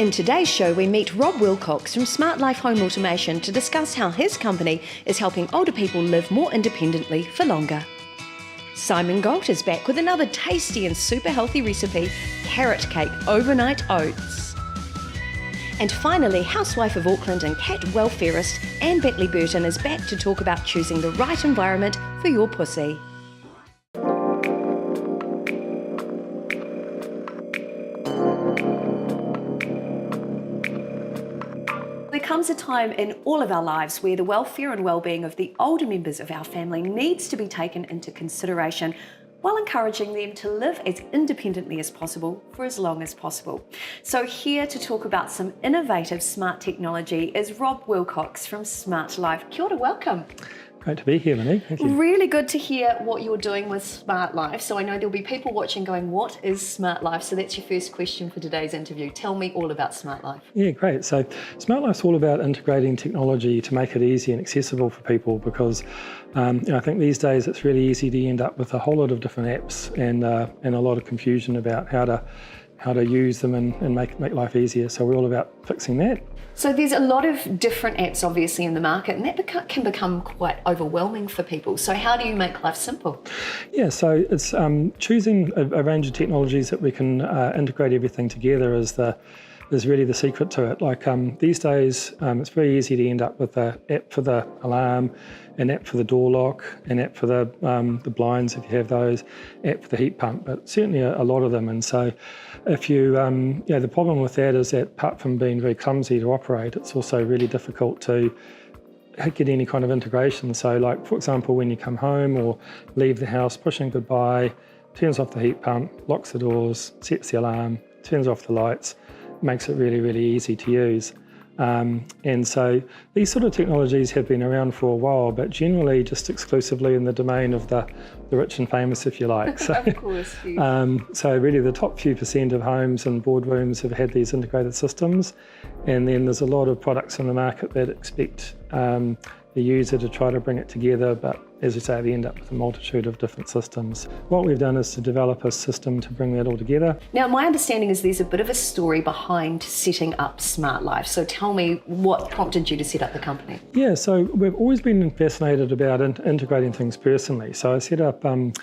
In today's show, we meet Rob Wilcox from Smart Life Home Automation to discuss how his company is helping older people live more independently for longer. Simon Galt is back with another tasty and super healthy recipe, carrot cake overnight oats. And finally, housewife of Auckland and cat welfareist Anne Beckley Burton is back to talk about choosing the right environment for your pussy. There comes a time in all of our lives where the welfare and well-being of the older members of our family needs to be taken into consideration while encouraging them to live as independently as possible for as long as possible. So here to talk about some innovative smart technology is Rob Wilcox from Smart Life. Kia ora, welcome. Great to be here, Monique. Thank you. Really good to hear what you're doing with Smart Life. So I know there'll be people watching going, what is Smart Life? So that's your first question for today's interview. Tell me all about Smart Life. Yeah, great. So Smart Life's all about integrating technology to make it easy and accessible for people because I think these days it's really easy to end up with a whole lot of different apps and a lot of confusion about how to use them and make life easier. So we're all about fixing that. So there's a lot of different apps obviously in the market, and that can become quite overwhelming for people. So how do you make life simple? Yeah, so it's choosing a range of technologies that we can integrate everything together is really the secret to it. Like these days, it's very easy to end up with an app for the alarm, an app for the door lock, an app for the blinds if you have those, app for the heat pump, but certainly a lot of them. And so if you, the problem with that is that apart from being very clumsy to operate, it's also really difficult to get any kind of integration. So like, for example, when you come home or leave the house, pushing goodbye, turns off the heat pump, locks the doors, sets the alarm, turns off the lights, makes it really, really easy to use. And so these sort of technologies have been around for a while, but generally just exclusively in the domain of the rich and famous, if you like. So, of course. Yes. So really the top few % of homes and boardrooms have had these integrated systems. And then there's a lot of products on the market that expect the user to try to bring it together, but as you say, they end up with a multitude of different systems. What we've done is to develop a system to bring that all together. Now, my understanding is there's a bit of a story behind setting up Smart Life. So tell me what prompted you to set up the company? Yeah, so we've always been fascinated about integrating things personally. So I set up, one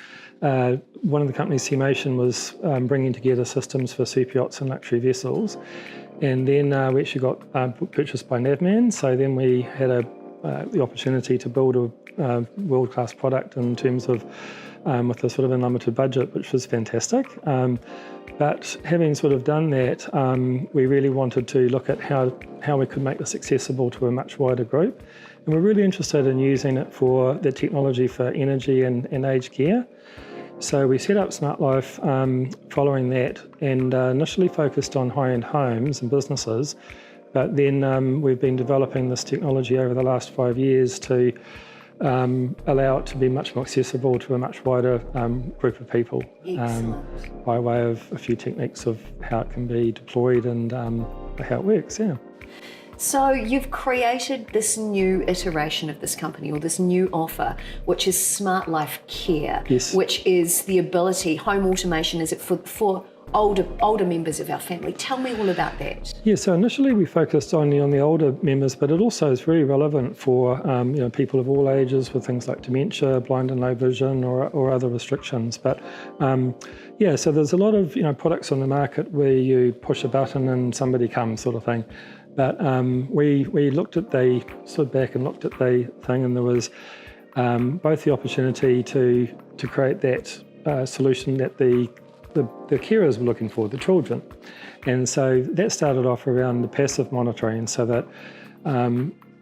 of the companies, Seamotion, was bringing together systems for super yachts and luxury vessels. And then we actually got purchased by Navman. So then we had the opportunity to build a world-class product in terms of with a sort of unlimited budget, which was fantastic. But having sort of done that, we really wanted to look at how we could make this accessible to a much wider group. And we're really interested in using it for the technology for energy and aged care. So we set up Smart Life following that and initially focused on high-end homes and businesses. But then we've been developing this technology over the last 5 years to allow it to be much more accessible to a much wider group of people by way of a few techniques of how it can be deployed and how it works, yeah. So you've created this new iteration of this company or this new offer, which is Smart Life Care, yes. Which is the ability, home automation, is it for older members of our family. Tell me all about that. Yeah, so initially we focused only on the older members, but it also is very relevant for people of all ages with things like dementia, blind and low vision, or other restrictions. But so there's a lot of products on the market where you push a button and somebody comes, sort of thing. But we stood back and looked at the thing, and there was both the opportunity to create that solution that the carers were looking for, the children. And so that started off around the passive monitoring so that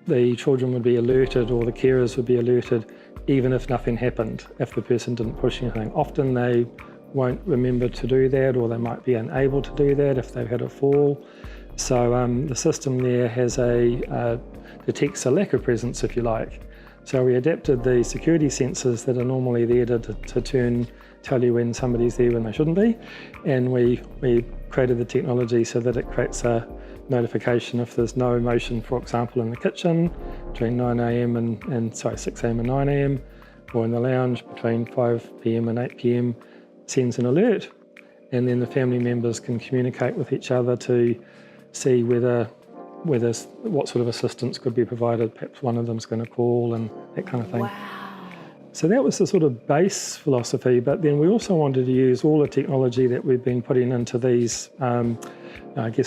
the children would be alerted or the carers would be alerted even if nothing happened, if the person didn't push anything. Often they won't remember to do that, or they might be unable to do that if they've had a fall. So the system there detects a lack of presence, if you like. So we adapted the security sensors that are normally there to tell you when somebody's there when they shouldn't be, and we created the technology so that it creates a notification if there's no motion, for example, in the kitchen between 9 a.m. and 6 a.m. and 9 a.m. or in the lounge between 5 p.m. and 8 p.m. sends an alert, and then the family members can communicate with each other to see what sort of assistance could be provided. Perhaps one of them's going to call and that kind of thing. Wow. So that was the sort of base philosophy, but then we also wanted to use all the technology that we've been putting into these,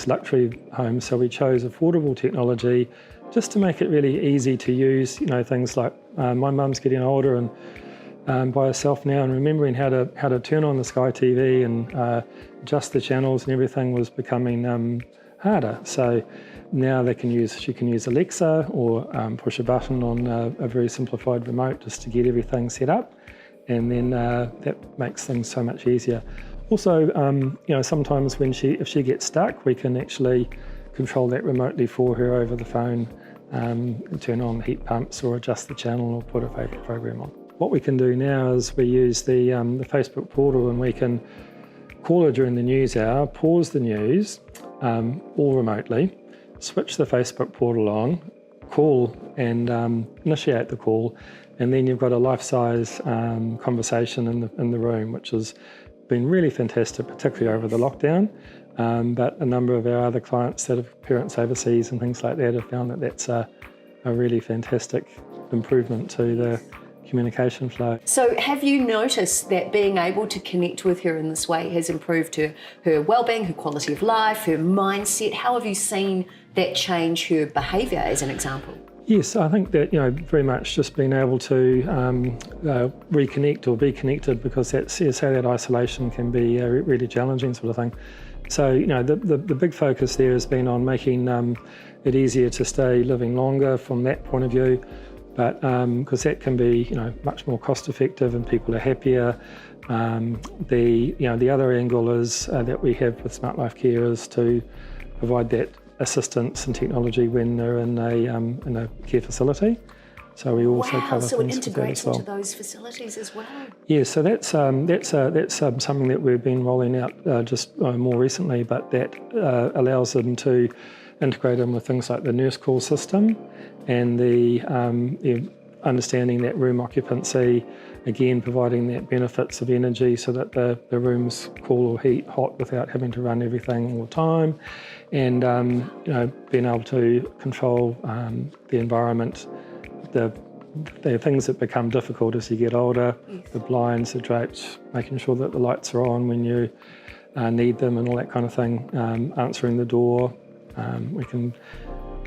luxury homes. So we chose affordable technology just to make it really easy to use. Things like my mum's getting older and by herself now, and remembering how to turn on the Sky TV and adjust the channels and everything was becoming harder. So now she can use Alexa or push a button on a very simplified remote just to get everything set up, and then that makes things so much easier. Also, sometimes if she gets stuck, we can actually control that remotely for her over the phone, turn on heat pumps or adjust the channel or put a favourite program on. What we can do now is we use the Facebook portal, and we can call her during the news hour, pause the news, all remotely, switch the Facebook portal on, call and initiate the call, and then you've got a life-size conversation in the room, which has been really fantastic, particularly over the lockdown. But a number of our other clients that have parents overseas and things like that have found that that's a really fantastic improvement to the communication flow. So have you noticed that being able to connect with her in this way has improved her well-being, her quality of life, her mindset? How have you seen that change her behaviour, as an example? Yes, I think that, very much just being able to reconnect or be connected, because that's how that isolation can be a really challenging sort of thing. So, the big focus there has been on making it easier to stay living longer from that point of view, but because that can be, much more cost effective and people are happier. The other angle is that we have with Smart Life Care is to provide that assistance and technology when they're in a care facility. So we also cover so it things integrates with that as well. into those facilities as well. Yeah, so that's something that we've been rolling out just more recently, but that allows them to integrate in with things like the nurse call system and the understanding that room occupancy, again providing that benefits of energy so that the rooms cool or heat hot without having to run everything all the time, and being able to control the environment, the things that become difficult as you get older, the blinds, the drapes, making sure that the lights are on when you need them and all that kind of thing, answering the door. We can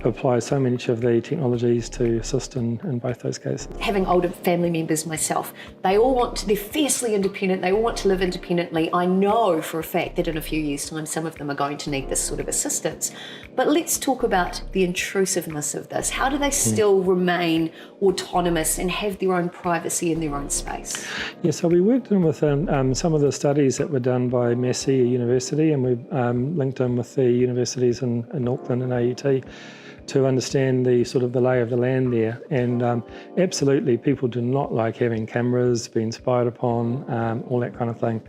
apply so many of the technologies to assist in both those cases. Having older family members myself, they're fiercely independent, they all want to live independently. I know for a fact that in a few years' time some of them are going to need this sort of assistance. But let's talk about the intrusiveness of this. How do they still remain autonomous and have their own privacy in their own space? Yeah, so we worked in with some of the studies that were done by Massey University, and we linked in with the universities in Auckland and AUT to understand the sort of the lay of the land there. And absolutely, people do not like having cameras, being spied upon, all that kind of thing.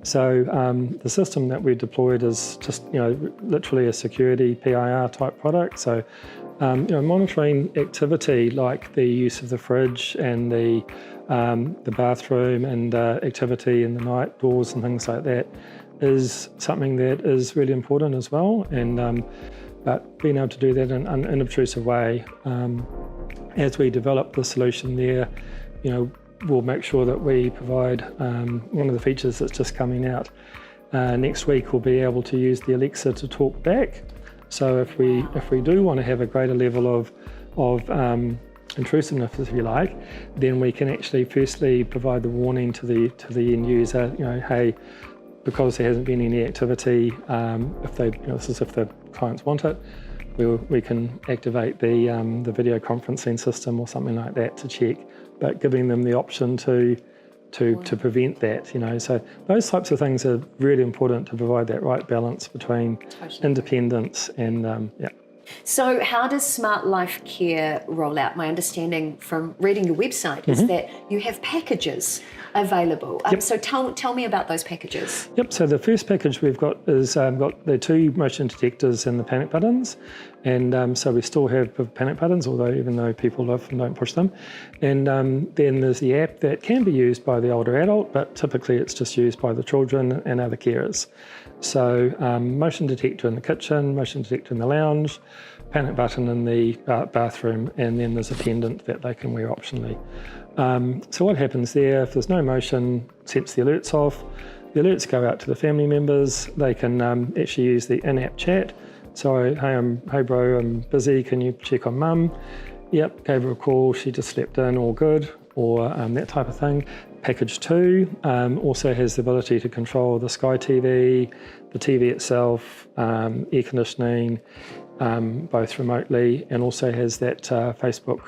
So the system that we deployed is just, literally a security PIR type product. So, monitoring activity like the use of the fridge and the bathroom and activity in the night, doors and things like that is something that is really important as well. And but being able to do that in an unobtrusive way, as we develop the solution there, we'll make sure that we provide one of the features that's just coming out. Next week, we'll be able to use the Alexa to talk back. So if we do want to have a greater level of intrusiveness, if you like, then we can actually firstly provide the warning to the end user, hey, because there hasn't been any activity, if the clients want it, we can activate the video conferencing system or something like that to check, but giving them the option to prevent that, So those types of things are really important to provide that right balance between independence and So how does Smart Life Care roll out? My understanding from reading your website is that you have packages available. So tell me about those packages. Yep, so the first package we've got is got the 2 motion detectors and the panic buttons. And so we still have panic buttons, even though people often don't push them. And then there's the app that can be used by the older adult, but typically it's just used by the children and other carers. So motion detector in the kitchen, motion detector in the lounge, panic button in the bathroom, and then there's a pendant that they can wear optionally. So what happens there, if there's no motion, sets the alerts off. The alerts go out to the family members. They can actually use the in-app chat. So, hey bro, I'm busy, can you check on mum? Yep, gave her a call, she just slept in, all good, or that type of thing. Package 2 also has the ability to control the Sky TV, the TV itself, air conditioning, both remotely, and also has that Facebook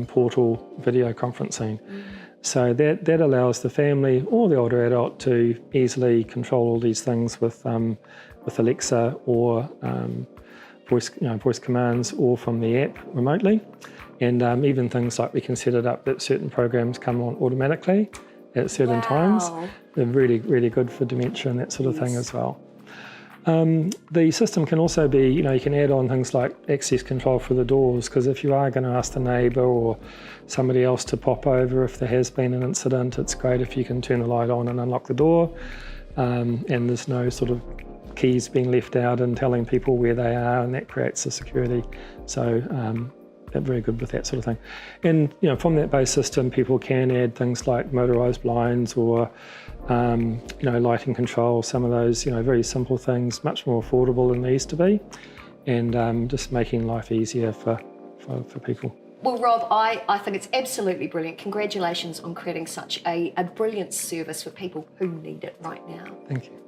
portal video conferencing. So that allows the family or the older adult to easily control all these things with Alexa or voice commands, or from the app remotely. And even things like we can set it up that certain programs come on automatically at certain times. They're really, really good for dementia and that sort of thing as well. The system can also be, you can add on things like access control for the doors, because if you are going to ask the neighbour or somebody else to pop over if there has been an incident, it's great if you can turn the light on and unlock the door, and there's no sort of keys being left out and telling people where they are, and that creates the security. So they're very good with that sort of thing. And from that base system, people can add things like motorised blinds or lighting control, some of those very simple things, much more affordable than they used to be, and just making life easier for people. Well, Rob, I think it's absolutely brilliant. Congratulations on creating such a brilliant service for people who need it right now. Thank you.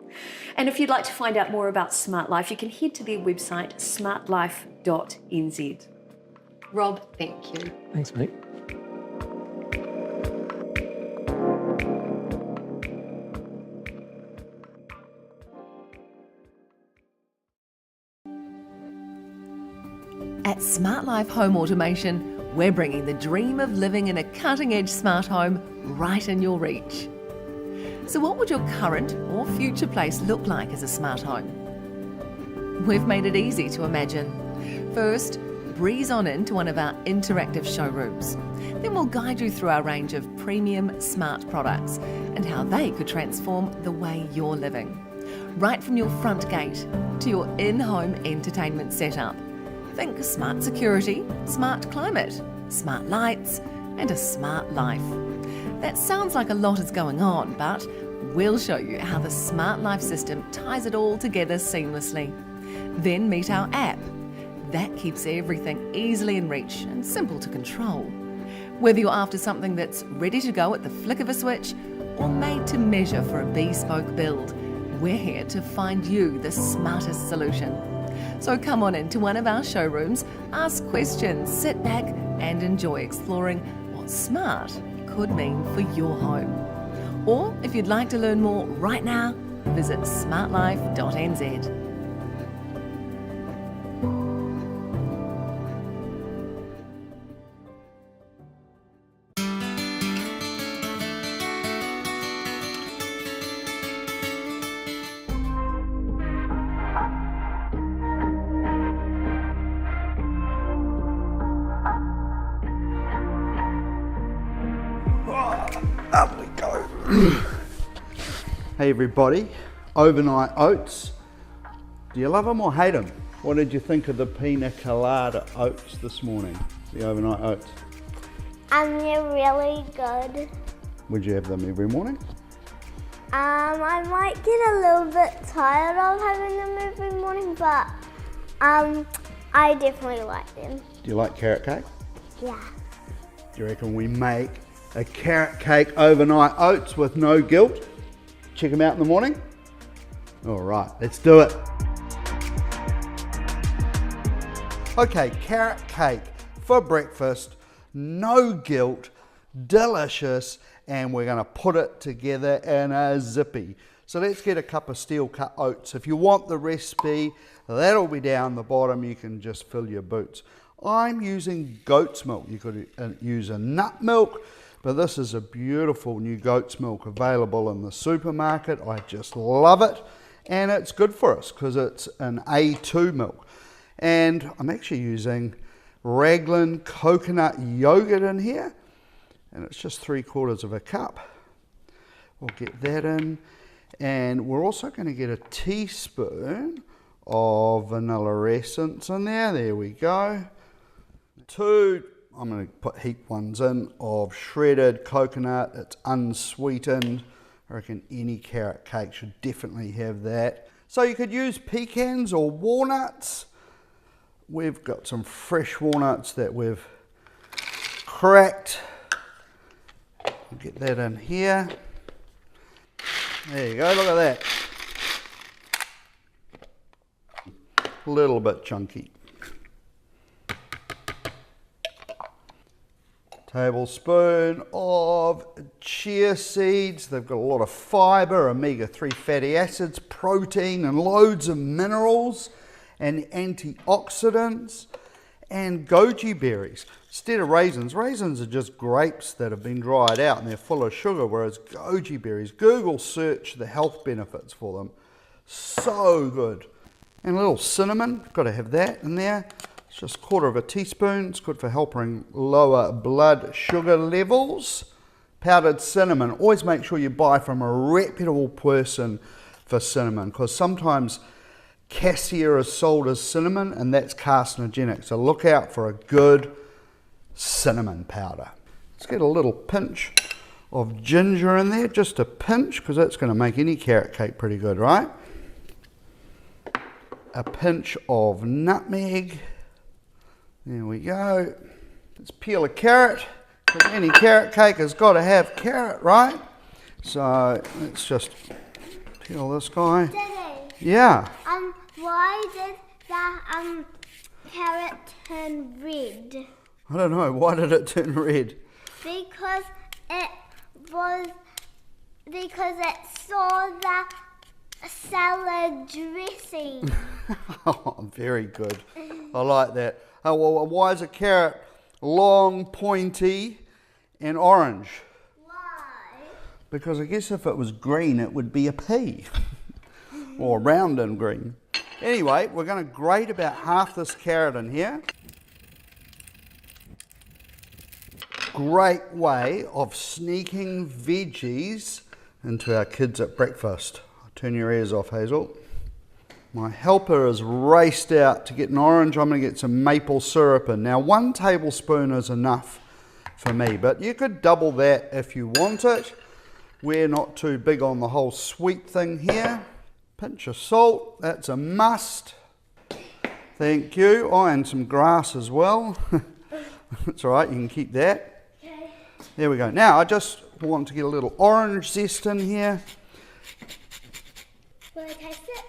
And if you'd like to find out more about Smart Life, you can head to their website, smartlife.nz. Rob, thank you. Thanks, mate. At Smart Life Home Automation, we're bringing the dream of living in a cutting-edge smart home right in your reach. So what would your current or future place look like as a smart home? We've made it easy to imagine. First, breeze on into one of our interactive showrooms. Then we'll guide you through our range of premium smart products and how they could transform the way you're living. Right from your front gate to your in-home entertainment setup. Think smart security, smart climate, smart lights, and a smart life. That sounds like a lot is going on, but we'll show you how the Smart Life system ties it all together seamlessly. Then meet our app. That keeps everything easily in reach and simple to control. Whether you're after something that's ready to go at the flick of a switch or made to measure for a bespoke build, we're here to find you the smartest solution. So come on into one of our showrooms, ask questions, sit back and enjoy exploring what smart could mean for your home. Or if you'd like to learn more right now, visit smartlife.nz. Up we go. Hey everybody, overnight oats. Do you love them or hate them? What did you think of the pina colada oats this morning? The overnight oats. They're really good. Would you have them every morning? I might get a little bit tired of having them every morning, but I definitely like them. Do you like carrot cake? Yeah. Do you reckon we make a carrot cake overnight oats with no guilt? Check them out in the morning? All right, let's do it. Okay, carrot cake for breakfast, no guilt, delicious, and we're gonna put it together in a zippy. So let's get a cup of steel cut oats. If you want the recipe, that'll be down the bottom. You can just fill your boots. I'm using goat's milk. You could use a nut milk, but this is a beautiful new goat's milk available in the supermarket. I just love it, and it's good for us because it's an A2 milk. And I'm actually using Raglan coconut yogurt in here, and it's just 3/4 of a cup. We'll get that in, and we're also going to get a teaspoon of vanilla essence in there. There we go. 2, I'm going to put heap ones in, of shredded coconut. It's unsweetened. I reckon any carrot cake should definitely have that. So you could use pecans or walnuts. We've got some fresh walnuts that we've cracked. We'll get that in here. There you go, look at that. A little bit chunky. Tablespoon of chia seeds. They've got a lot of fibre, omega-3 fatty acids, protein, and loads of minerals and antioxidants. And goji berries. Instead of raisins, raisins are just grapes that have been dried out and they're full of sugar, whereas goji berries, Google search the health benefits for them. So good. And a little cinnamon, got to have that in there. It's just 1/4 teaspoon. It's good for helping lower blood sugar levels. Powdered cinnamon. Always make sure you buy from a reputable person for cinnamon, because sometimes cassia is sold as cinnamon and that's carcinogenic. So look out for a good cinnamon powder. Let's get a little pinch of ginger in there, just a pinch, because that's going to make any carrot cake pretty good, right? A pinch of nutmeg. There we go. Let's peel a carrot, because any carrot cake has got to have carrot, right? So let's just peel this guy. Daddy, Yeah. why did the carrot turn red? I don't know. Why did it turn red? Because it saw the salad dressing. Oh, very good. I like that. Oh, well, why is a carrot long, pointy, and orange? Why? Because I guess if it was green, it would be a pea. Or round and green. Anyway, we're going to grate about half this carrot in here. Great way of sneaking veggies into our kids at breakfast. Turn your ears off, Hazel. My helper has raced out to get an orange. I'm going to get some maple syrup in. Now, 1 tablespoon is enough for me, but you could double that if you want it. We're not too big on the whole sweet thing here. Pinch of salt, that's a must. Thank you. Oh, and some grass as well. That's all right, you can keep that. Okay. There we go. Now, I just want to get a little orange zest in here. Will I taste it?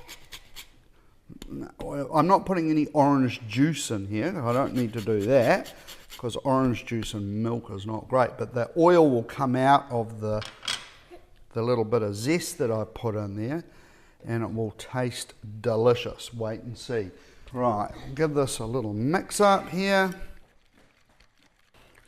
No, I'm not putting any orange juice in here. I don't need to do that, because orange juice and milk is not great. But the oil will come out of the little bit of zest that I put in there, and it will taste delicious. Wait and see. Right, I'll give this a little mix up here.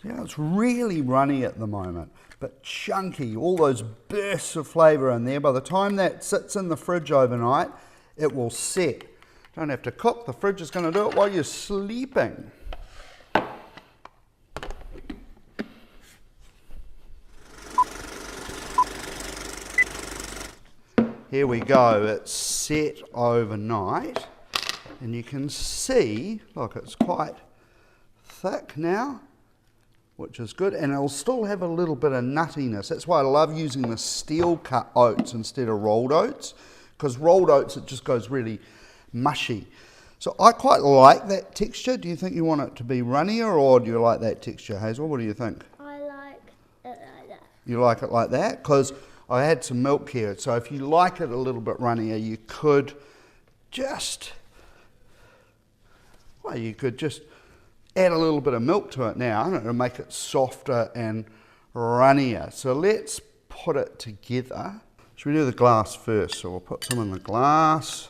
Yeah, it's really runny at the moment, but chunky. All those bursts of flavour in there. By the time that sits in the fridge overnight, it will set. Don't have to cook. The fridge is going to do it while you're sleeping. Here we go. It's set overnight, and you can see, look, it's quite thick now, which is good, and it'll still have a little bit of nuttiness. That's why I love using the steel cut oats instead of rolled oats, because rolled oats, it just goes really mushy. So I quite like that texture. Do you think you want it to be runnier, or do you like that texture, Hazel? What do you think? I like it like that. You like it like that? Because I had some milk here, so if you like it a little bit runnier, you could just add a little bit of milk to it now, and it'll make it softer and runnier. So let's put it together. Should we do the glass first? So we'll put some in the glass.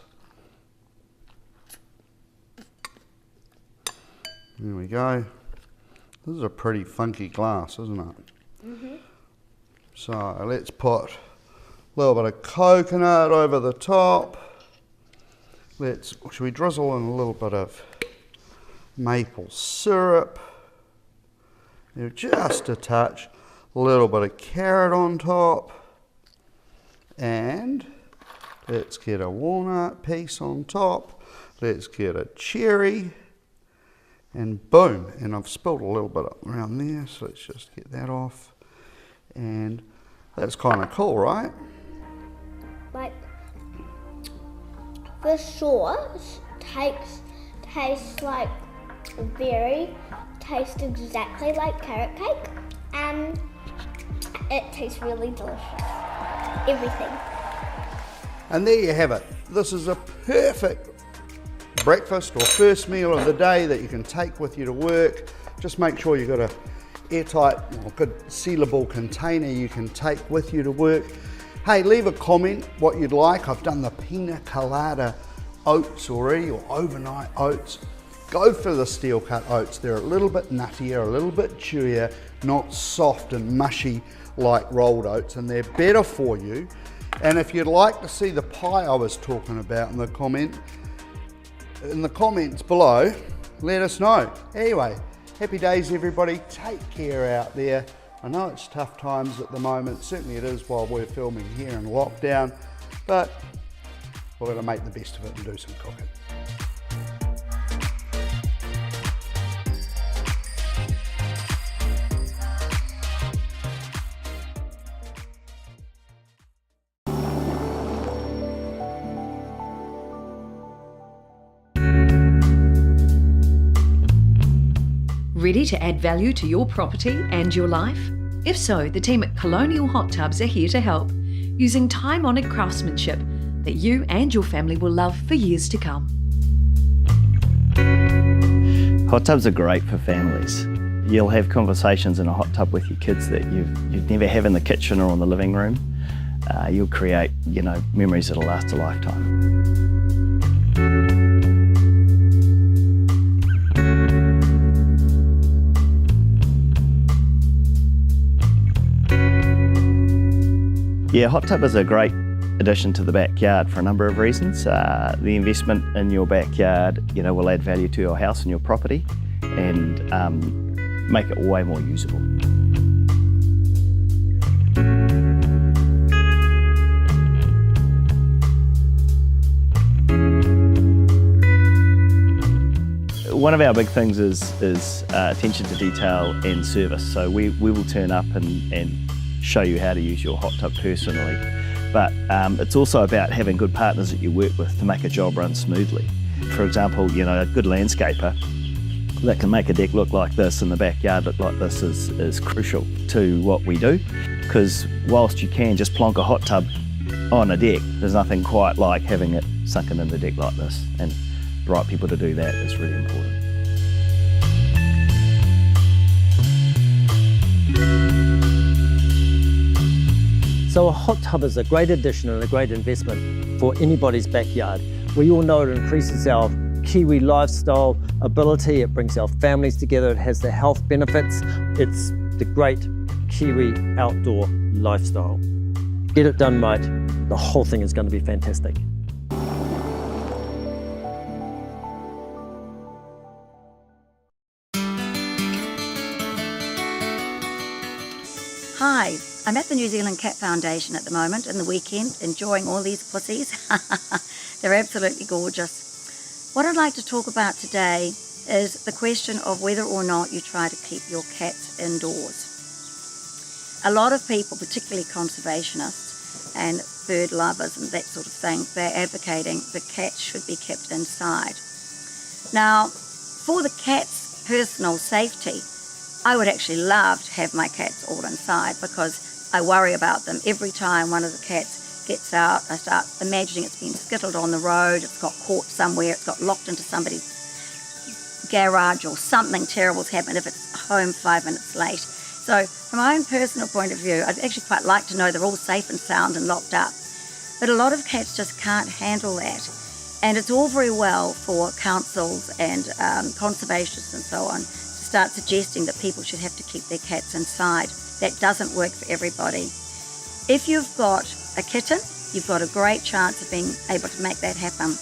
There we go. This is a pretty funky glass, isn't it? Mm-hmm. So let's put a little bit of coconut over the top. Should we drizzle in a little bit of maple syrup. Just a touch. A little bit of carrot on top. And let's get a walnut piece on top. Let's get a cherry. And boom. And I've spilled a little bit around there, so let's just get that off. And that's kind of cool, right? Like, for sure, tastes like tastes exactly like carrot cake, and it tastes really delicious. Everything. And there you have it. This is a perfect breakfast or first meal of the day that you can take with you to work. Just make sure you've got a airtight or good sealable container you can take with you to work. Hey, leave a comment what you'd like. I've done the pina colada oats already, or overnight oats. Go for the steel cut oats. They're a little bit nuttier, a little bit chewier, not soft and mushy like rolled oats, and they're better for you. And if you'd like to see the pie I was talking about in the comments below, let us know. Anyway, happy days everybody. Take care out there. I know it's tough times at the moment. Certainly it is while we're filming here in lockdown, but we're going to make the best of it and do some cooking. Ready to add value to your property and your life? If so, the team at Colonial Hot Tubs are here to help, using time-honoured craftsmanship that you and your family will love for years to come. Hot tubs are great for families. You'll have conversations in a hot tub with your kids that you'd never have in the kitchen or in the living room. You'll create, memories that'll last a lifetime. Yeah, hot tub is a great addition to the backyard for a number of reasons. The investment in your backyard, will add value to your house and your property, and make it way more usable. One of our big things is attention to detail and service. So we will turn up and show you how to use your hot tub personally. But it's also about having good partners that you work with to make a job run smoothly. For example, a good landscaper that can make a deck look like this and the backyard look like this is crucial to what we do. Because whilst you can just plonk a hot tub on a deck, there's nothing quite like having it sunken in the deck like this. And the right people to do that is really important. So a hot tub is a great addition and a great investment for anybody's backyard. We all know it increases our Kiwi lifestyle ability, it brings our families together, it has the health benefits. It's the great Kiwi outdoor lifestyle. Get it done right, the whole thing is going to be fantastic. Hi, I'm at the New Zealand Cat Foundation at the moment in the weekend, enjoying all these pussies. They're absolutely gorgeous. What I'd like to talk about today is the question of whether or not you try to keep your cats indoors. A lot of people, particularly conservationists and bird lovers and that sort of thing, they're advocating the cats should be kept inside. Now, for the cat's personal safety, I would actually love to have my cats all inside because I worry about them. Every time one of the cats gets out, I start imagining it's been skittled on the road, it's got caught somewhere, it's got locked into somebody's garage, or something terrible's happened if it's home 5 minutes late. So from my own personal point of view, I'd actually quite like to know they're all safe and sound and locked up. But a lot of cats just can't handle that. And it's all very well for councils and conservationists and so on start suggesting that people should have to keep their cats inside. That doesn't work for everybody. If you've got a kitten, you've got a great chance of being able to make that happen.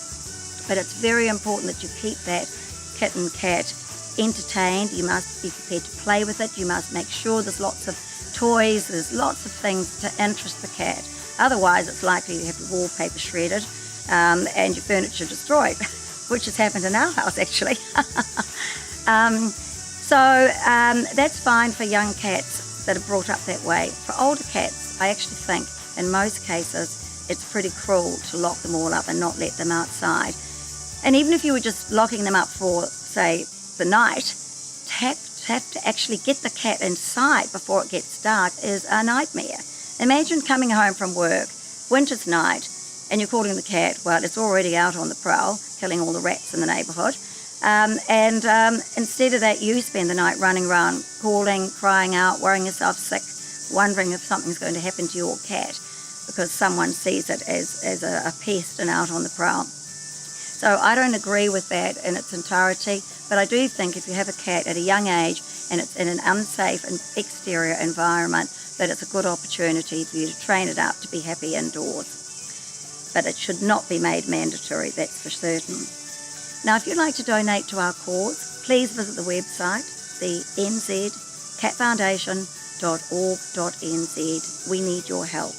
But it's very important that you keep that kitten cat entertained, you must be prepared to play with it, you must make sure there's lots of toys, there's lots of things to interest the cat. Otherwise, it's likely to have your wallpaper shredded and your furniture destroyed, which has happened in our house, actually. So that's fine for young cats that are brought up that way. For older cats, I actually think in most cases it's pretty cruel to lock them all up and not let them outside. And even if you were just locking them up for, say, the night, to have to actually get the cat inside before it gets dark is a nightmare. Imagine coming home from work, winter's night, and you're calling the cat, well, it's already out on the prowl, killing all the rats in the neighbourhood. Instead of that, you spend the night running around, calling, crying out, worrying yourself sick, wondering if something's going to happen to your cat because someone sees it as a pest and out on the prowl. So I don't agree with that in its entirety, but I do think if you have a cat at a young age and it's in an unsafe and exterior environment, that it's a good opportunity for you to train it up to be happy indoors. But it should not be made mandatory, that's for certain. Now, if you'd like to donate to our cause, please visit the website, the nzcatfoundation.org.nz. We need your help.